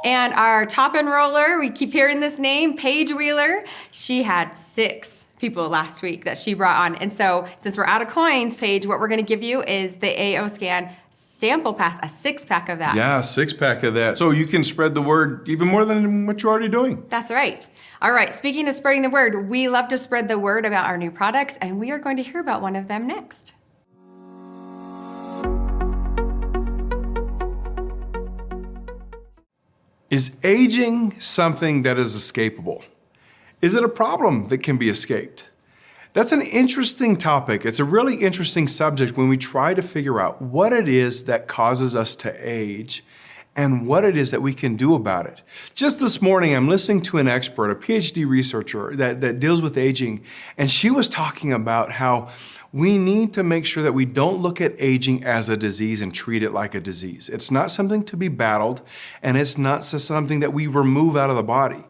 And our top enroller, we keep hearing this name, Paige Wheeler, she had 6 people last week that she brought on. And so since we're out of coins, Paige, what we're gonna give you is the AO Scan sample pass, a 6-pack of that. Yeah, a 6-pack of that. So you can spread the word even more than what you're already doing. That's right. All right, speaking of spreading the word, we love to spread the word about our new products, and we are going to hear about one of them next. Is aging something that is escapable? Is it a problem that can be escaped? That's an interesting topic. It's a really interesting subject when we try to figure out what it is that causes us to age and what it is that we can do about it. Just this morning, I'm listening to an expert, a PhD researcher that deals with aging, and she was talking about how we need to make sure that we don't look at aging as a disease and treat it like a disease. It's not something to be battled, and it's not something that we remove out of the body.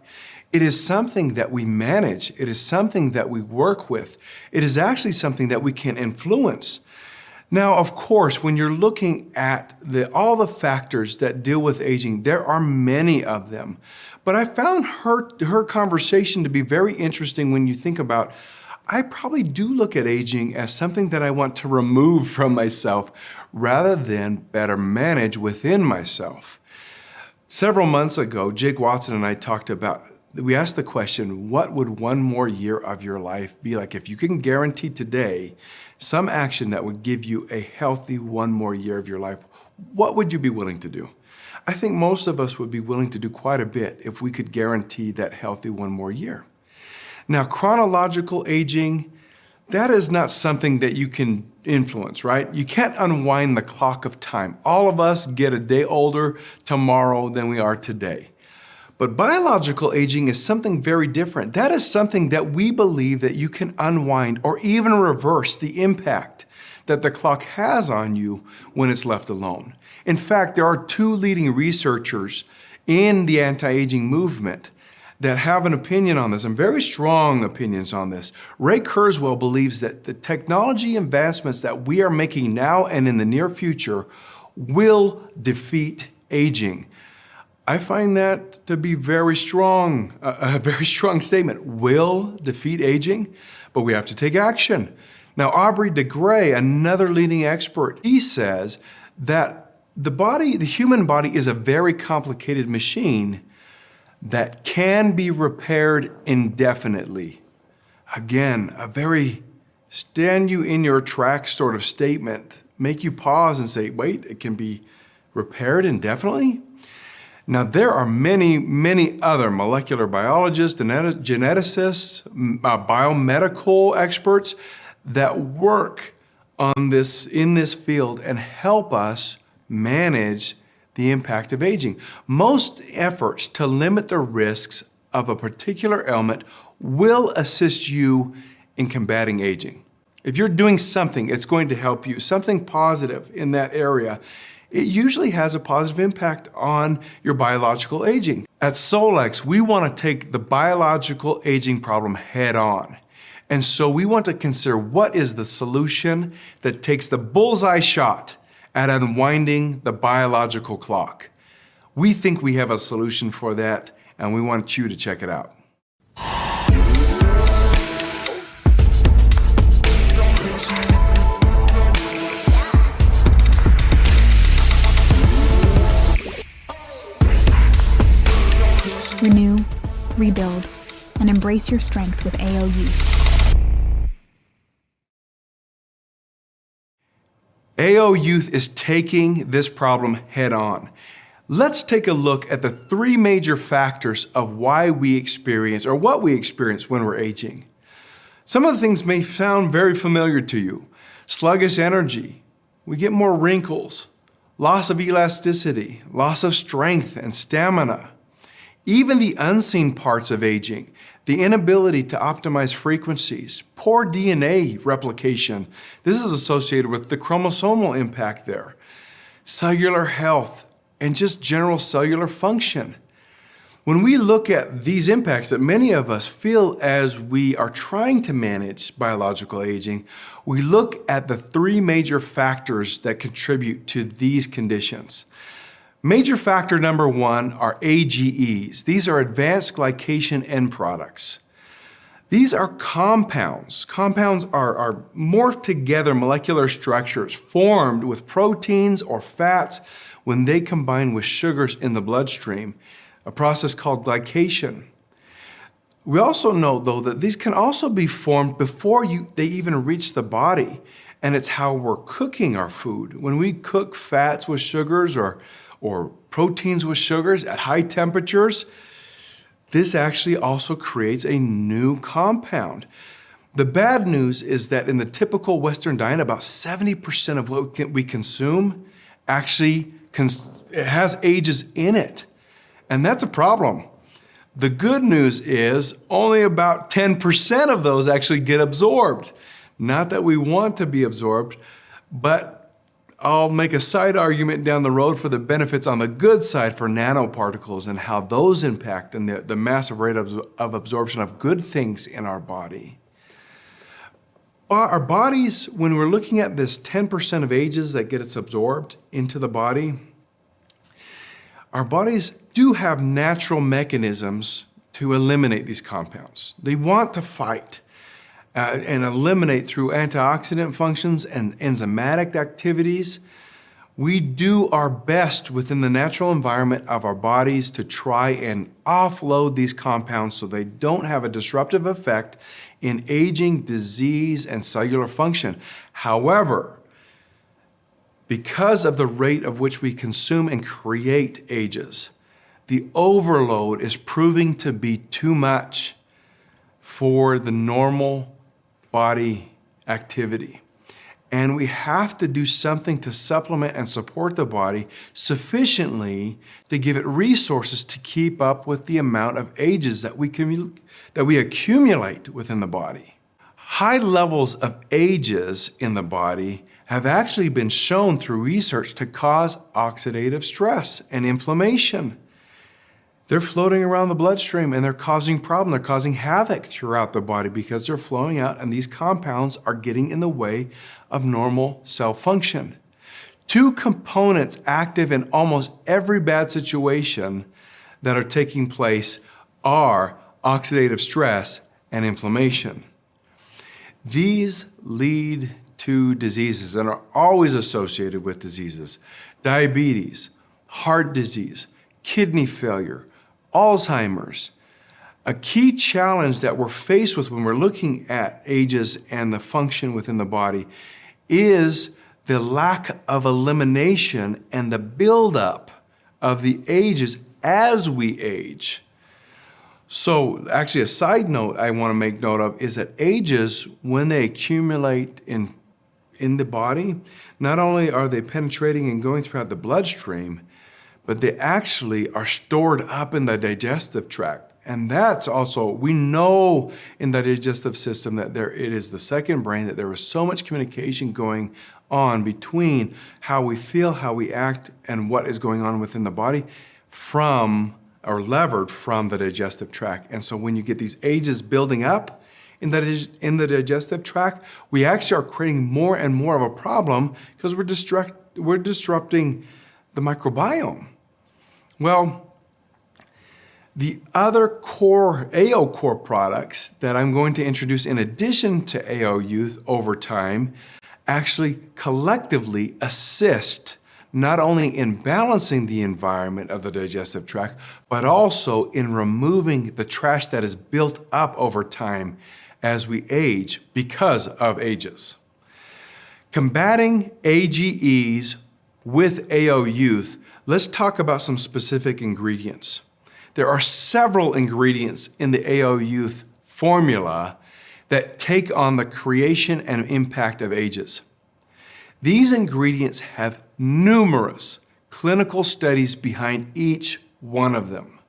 It is something that we manage. It is something that we work with. It is actually something that we can influence. Now, of course, when you're looking at all the factors that deal with aging, there are many of them. But I found her conversation to be very interesting when you think about, I probably do look at aging as something that I want to remove from myself rather than better manage within myself. Several months ago, Jake Watson and I talked about, we asked the question, what would one more year of your life be like? If you can guarantee today some action that would give you a healthy one more year of your life, what would you be willing to do? I think most of us would be willing to do quite a bit if we could guarantee that healthy one more year. Now, chronological aging, that is not something that you can influence, right? You can't unwind the clock of time. All of us get a day older tomorrow than we are today. But biological aging is something very different. That is something that we believe that you can unwind or even reverse the impact that the clock has on you when it's left alone. In fact, there are 2 leading researchers in the anti-aging movement that have an opinion on this, and very strong opinions on this. Ray Kurzweil believes that the technology advancements that we are making now and in the near future will defeat aging. I find that to be very strong, a very strong statement. Will defeat aging, but we have to take action. Now, Aubrey de Grey, another leading expert, he says that the human body is a very complicated machine that can be repaired indefinitely. Again, a very stand you in your tracks sort of statement, make you pause and say, wait, it can be repaired indefinitely? Now, there are many, many other molecular biologists, geneticists, biomedical experts that work on this, in this field and help us manage the impact of aging. Most efforts to limit the risks of a particular ailment will assist you in combating aging. If you're doing something, it's going to help you, something positive in that area, it usually has a positive impact on your biological aging. At Solex, we want to take the biological aging problem head on. And so we want to consider what is the solution that takes the bullseye shot at unwinding the biological clock. We think we have a solution for that, and we want you to check it out. Renew, rebuild, and embrace your strength with AO Youth. AO Youth is taking this problem head on. Let's take a look at the 3 major factors of why we experience, or what we experience when we're aging. Some of the things may sound very familiar to you. Sluggish energy, we get more wrinkles, loss of elasticity, loss of strength and stamina. Even the unseen parts of aging, the inability to optimize frequencies, poor DNA replication. This is associated with the chromosomal impact there. Cellular health and just general cellular function. When we look at these impacts that many of us feel as we are trying to manage biological aging, we look at the 3 major factors that contribute to these conditions. Major factor number 1 are AGEs. These are Advanced Glycation End Products. These are compounds. Compounds are morphed together molecular structures formed with proteins or fats when they combine with sugars in the bloodstream, a process called glycation. We also know, though, that these can also be formed before they even reach the body, and it's how we're cooking our food. When we cook fats with sugars or proteins with sugars at high temperatures, this actually also creates a new compound. The bad news is that in the typical Western diet, about 70% of what we consume actually it has AGEs in it, and that's a problem. The good news is only about 10% of those actually get absorbed. Not that we want to be absorbed, but I'll make a side argument down the road for the benefits on the good side for nanoparticles and how those impact and the massive rate of absorption of good things in our body. Our bodies, when we're looking at this 10% of AGEs that get absorbed into the body, our bodies do have natural mechanisms to eliminate these compounds. They want to fight and eliminate through antioxidant functions and enzymatic activities. We do our best within the natural environment of our bodies to try and offload these compounds so they don't have a disruptive effect in aging, disease, and cellular function. However, because of the rate of which we consume and create AGEs, the overload is proving to be too much for the normal body activity. And we have to do something to supplement and support the body sufficiently to give it resources to keep up with the amount of AGEs that we accumulate within the body. High levels of AGEs in the body have actually been shown through research to cause oxidative stress and inflammation. They're floating around the bloodstream and they're causing problems. They're causing havoc throughout the body because they're flowing out and these compounds are getting in the way of normal cell function. Two components active in almost every bad situation that are taking place are oxidative stress and inflammation. These lead to diseases and are always associated with diseases: diabetes, heart disease, kidney failure, Alzheimer's. A key challenge that we're faced with when we're looking at AGEs and the function within the body is the lack of elimination and the buildup of the AGEs as we age. So actually a side note I want to make note of is that AGEs, when they accumulate in the body, not only are they penetrating and going throughout the bloodstream, but they actually are stored up in the digestive tract. And that's also, we know in the digestive system that it is the second brain, that there is so much communication going on between how we feel, how we act, and what is going on within the body levered from the digestive tract. And so when you get these AGEs building up in the digestive tract, we actually are creating more and more of a problem because we're disrupting the microbiome. Well, the other core AO core products that I'm going to introduce in addition to AO Youth over time actually collectively assist not only in balancing the environment of the digestive tract, but also in removing the trash that is built up over time as we age because of AGEs. Combating AGEs with AO Youth, let's talk about some specific ingredients. There are several ingredients in the AO Youth formula that take on the creation and impact of AGEs. These ingredients have numerous clinical studies behind each one of them.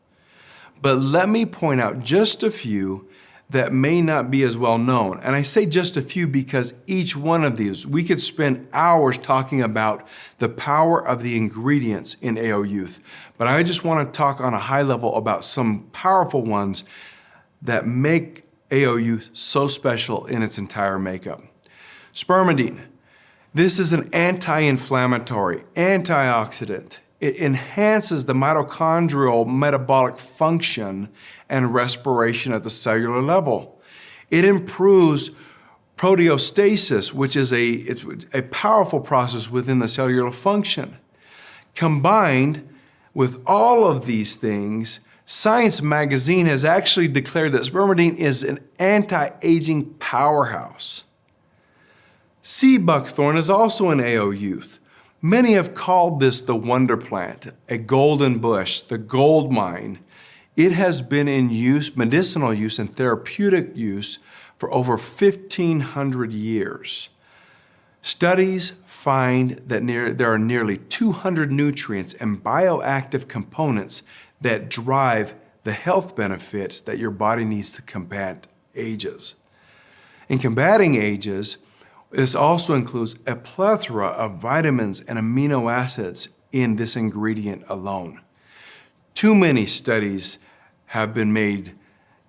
But let me point out just a few that may not be as well known. And I say just a few because each one of these, we could spend hours talking about the power of the ingredients in AO Youth. But I just want to talk on a high level about some powerful ones that make AO Youth so special in its entire makeup. Spermidine. This is an anti-inflammatory, antioxidant. It enhances the mitochondrial metabolic function and respiration at the cellular level. It improves proteostasis, which is a powerful process within the cellular function. Combined with all of these things, Science magazine has actually declared that spermidine is an anti-aging powerhouse. Sea buckthorn is also an AO youth. Many have called this the wonder plant, a golden bush, the gold mine. It has been in use, medicinal use and therapeutic use for over 1,500 years. Studies find that there are nearly 200 nutrients and bioactive components that drive the health benefits that your body needs to combat ages. In combating ages, this also includes a plethora of vitamins and amino acids in this ingredient alone. Too many studies have been made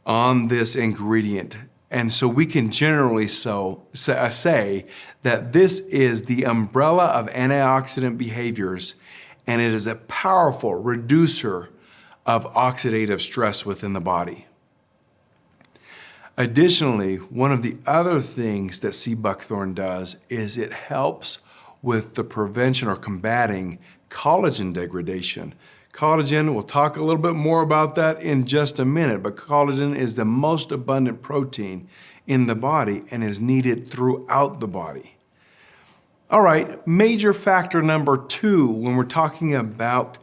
on this ingredient, and so we can generally say that this is the umbrella of antioxidant behaviors, and it is a powerful reducer of oxidative stress within the body. Additionally, one of the other things that sea buckthorn does is it helps with the prevention or combating collagen degradation. Collagen, we'll talk a little bit more about that in just a minute, but collagen is the most abundant protein in the body and is needed throughout the body. All right, major factor number 2 when we're talking about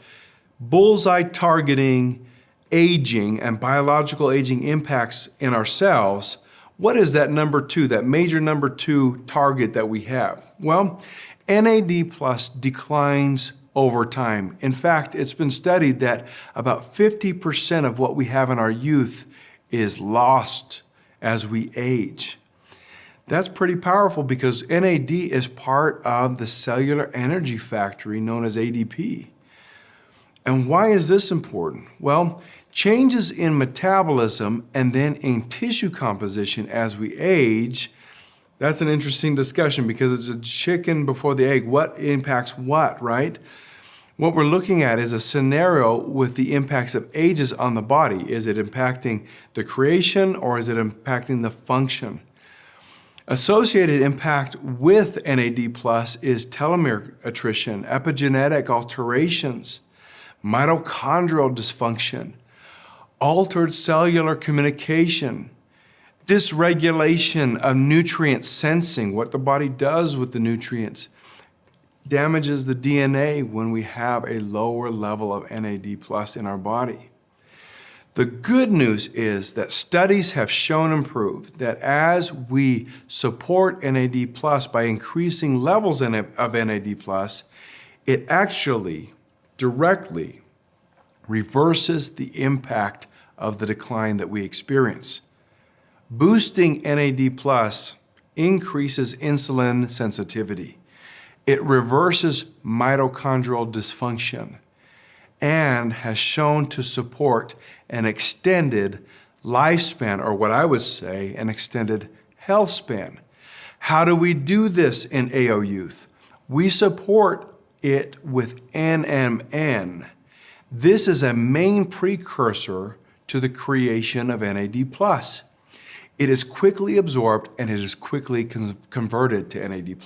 bullseye targeting aging and biological aging impacts in ourselves, what is that number 2, that major number 2 target that we have? Well, NAD plus declines over time. In fact, it's been studied that about 50% of what we have in our youth is lost as we age. That's pretty powerful because NAD is part of the cellular energy factory known as ADP. And why is this important? Well, changes in metabolism and then in tissue composition as we age, that's an interesting discussion because it's a chicken before the egg. What impacts what, right? What we're looking at is a scenario with the impacts of ages on the body. Is it impacting the creation or is it impacting the function? Associated impact with NAD plus is telomere attrition, epigenetic alterations, mitochondrial dysfunction, altered cellular communication, dysregulation of nutrient sensing, what the body does with the nutrients, damages the DNA when we have a lower level of NAD plus in our body. The good news is that studies have shown and proved that as we support NAD plus by increasing levels of NAD plus, it actually directly reverses the impact of the decline that we experience. Boosting NAD plus increases insulin sensitivity. It reverses mitochondrial dysfunction and has shown to support an extended lifespan, or what I would say, an extended health span. How do we do this in AO youth? We support it with NMN. This is a main precursor to the creation of NAD+. It is quickly absorbed and it is quickly converted to NAD+.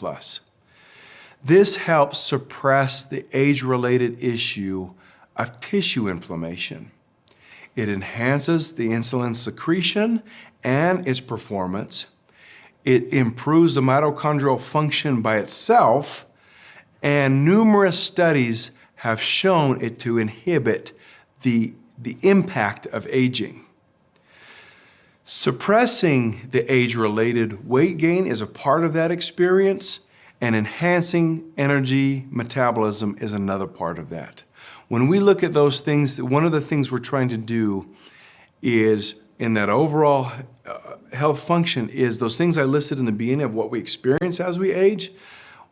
This helps suppress the age-related issue of tissue inflammation. It enhances the insulin secretion and its performance. It improves the mitochondrial function by itself, and numerous studies have shown it to inhibit the impact of aging. Suppressing the age-related weight gain is a part of that experience, and enhancing energy metabolism is another part of that. When we look at those things, one of the things we're trying to do is, in that overall health function, is those things I listed in the beginning of what we experience as we age.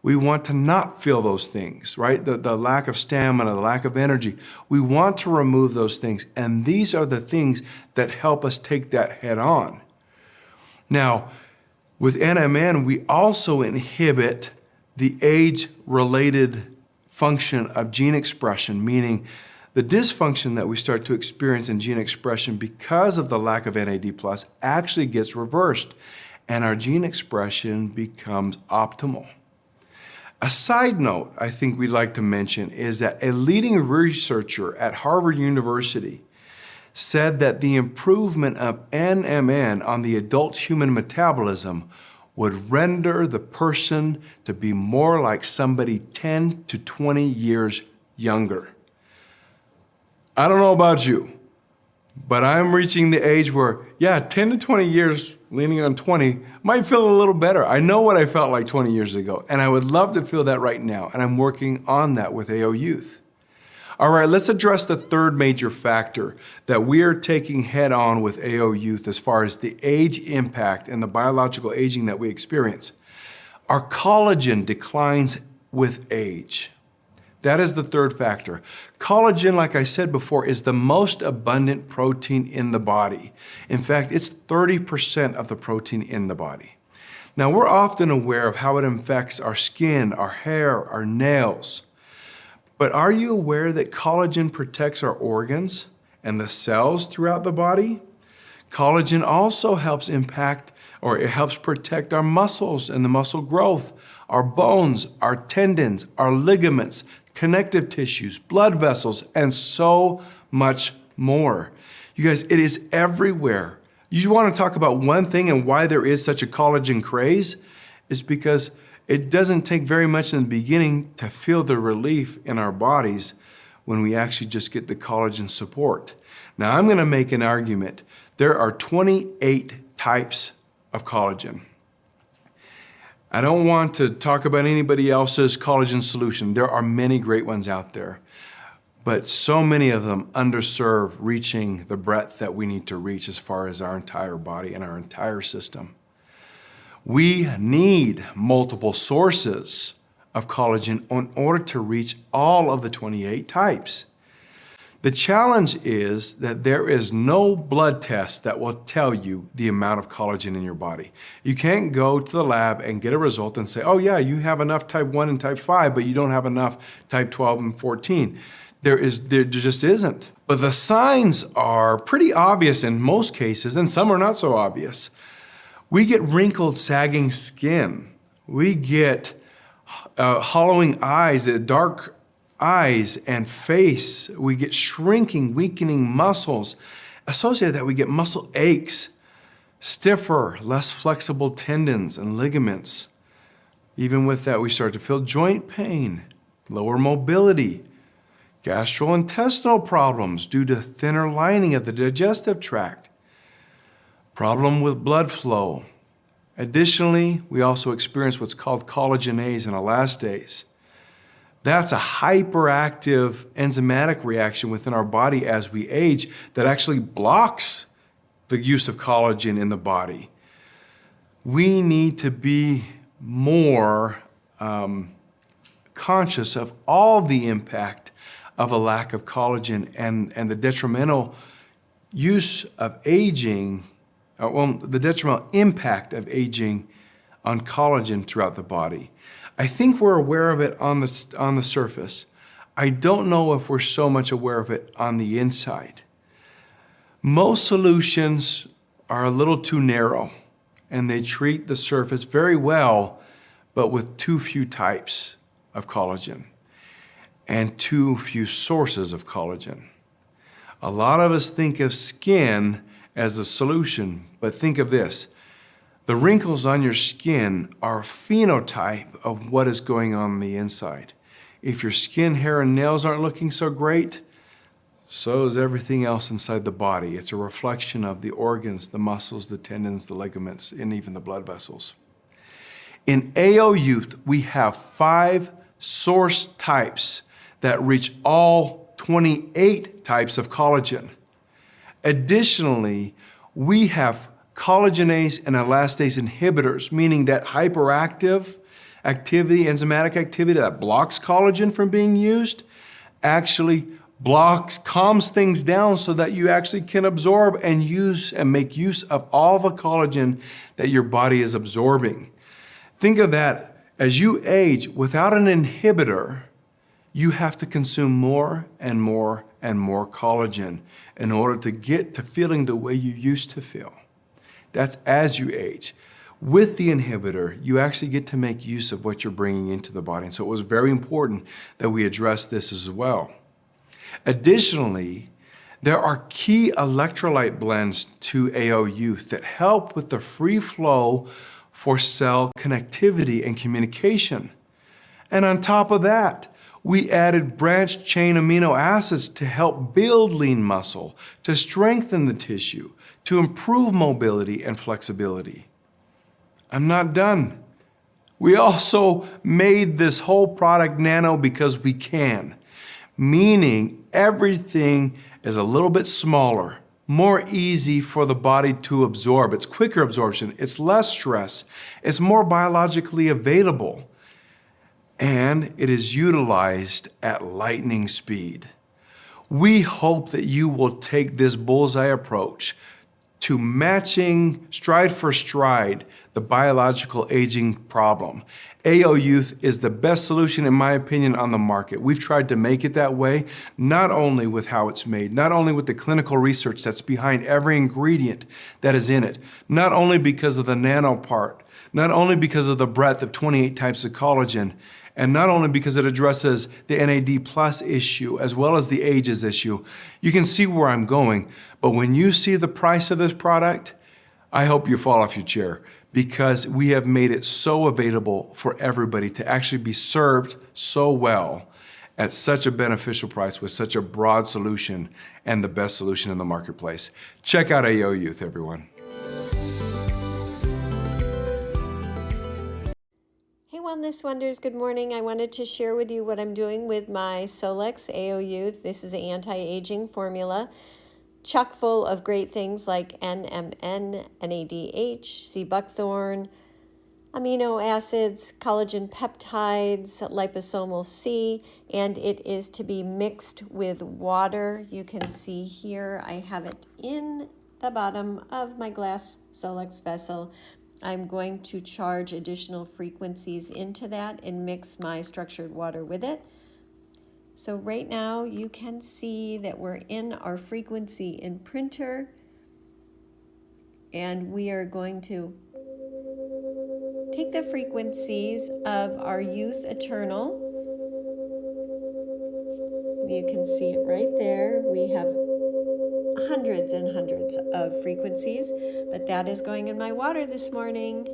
We want to not feel those things, right? The lack of stamina, the lack of energy. We want to remove those things, and these are the things that help us take that head on. Now, with NMN, we also inhibit the age-related function of gene expression, meaning the dysfunction that we start to experience in gene expression because of the lack of NAD+, actually gets reversed, and our gene expression becomes optimal. A side note I think we'd like to mention is that a leading researcher at Harvard University said that the improvement of NMN on the adult human metabolism would render the person to be more like somebody 10 to 20 years younger. I don't know about you, but I'm reaching the age where, 10 to 20 years, leaning on 20, might feel a little better. I know what I felt like 20 years ago, and I would love to feel that right now, and I'm working on that with AO Youth. All right, let's address the third major factor that we are taking head on with AO Youth as far as the age impact and the biological aging that we experience. Our collagen declines with age. That is the third factor. Collagen, like I said before, is the most abundant protein in the body. In fact, it's 30% of the protein in the body. Now, we're often aware of how it affects our skin, our hair, our nails. But are you aware that collagen protects our organs and the cells throughout the body? Collagen also helps protect our muscles and the muscle growth, our bones, our tendons, our ligaments, connective tissues, blood vessels, and so much more. You guys, it is everywhere. You want to talk about one thing and why there is such a collagen craze? It's because it doesn't take very much in the beginning to feel the relief in our bodies when we actually just get the collagen support. Now, I'm going to make an argument. There are 28 types of collagen. I don't want to talk about anybody else's collagen solution. There are many great ones out there, but so many of them underserve reaching the breadth that we need to reach as far as our entire body and our entire system. We need multiple sources of collagen in order to reach all of the 28 types. The challenge is that there is no blood test that will tell you the amount of collagen in your body. You can't go to the lab and get a result and say, oh yeah, you have enough type 1 and type 5, but you don't have enough type 12 and 14. There just isn't. But the signs are pretty obvious in most cases, and some are not so obvious. We get wrinkled, sagging skin. We get hollowing eyes, dark eyes and face. We get shrinking, weakening muscles. Associated with that, we get muscle aches, stiffer, less flexible tendons and ligaments. Even with that, we start to feel joint pain, lower mobility, gastrointestinal problems due to thinner lining of the digestive tract, problem with blood flow. Additionally, we also experience what's called collagenase and elastase. That's a hyperactive enzymatic reaction within our body as we age that actually blocks the use of collagen in the body. We need to be more conscious of all the impact of a lack of collagen and the detrimental use of aging, the detrimental impact of aging on collagen throughout the body. I think we're aware of it on the surface. I don't know if we're so much aware of it on the inside. Most solutions are a little too narrow, and they treat the surface very well, but with too few types of collagen and too few sources of collagen. A lot of us think of skin as the solution, but think of this. The wrinkles on your skin are a phenotype of what is going on the inside. If your skin, hair, and nails aren't looking so great, so is everything else inside the body. It's a reflection of the organs, the muscles, the tendons, the ligaments, and even the blood vessels. In AO Youth, we have 5 source types that reach all 28 types of collagen. Additionally, we have collagenase and elastase inhibitors, meaning that hyperactive activity, enzymatic activity that blocks collagen from being used, actually calms things down so that you actually can absorb and use and make use of all the collagen that your body is absorbing. Think of that as you age without an inhibitor, you have to consume more and more and more collagen in order to get to feeling the way you used to feel. That's as you age. With the inhibitor, you actually get to make use of what you're bringing into the body. And so it was very important that we address this as well. Additionally, there are key electrolyte blends to AO Youth that help with the free flow for cell connectivity and communication. And on top of that, we added branched chain amino acids to help build lean muscle, to strengthen the tissue, to improve mobility and flexibility. I'm not done. We also made this whole product nano because we can, meaning everything is a little bit smaller, more easy for the body to absorb. It's quicker absorption, it's less stress, it's more biologically available, and it is utilized at lightning speed. We hope that you will take this bullseye approach to matching stride for stride the biological aging problem. AO Youth is the best solution, in my opinion, on the market. We've tried to make it that way, not only with how it's made, not only with the clinical research that's behind every ingredient that is in it, not only because of the nano part, not only because of the breadth of 28 types of collagen, and not only because it addresses the NAD plus issue as well as the ages issue. You can see where I'm going, but when you see the price of this product, I hope you fall off your chair, because we have made it so available for everybody to actually be served so well at such a beneficial price with such a broad solution and the best solution in the marketplace. Check out AO Youth, everyone. Wellness Wonders, good morning. I wanted to share with you what I'm doing with my Solex AO Youth. This is an anti-aging formula, chock full of great things like NMN, NADH, sea buckthorn, amino acids, collagen peptides, liposomal C, and it is to be mixed with water. You can see here I have it in the bottom of my glass Solex vessel. I'm going to charge additional frequencies into that and mix my structured water with it. So right now you can see that we're in our frequency imprinter, and we are going to take the frequencies of our Youth Eternal. You can see it right there. We have hundreds and hundreds of frequencies, but that is going in my water this morning.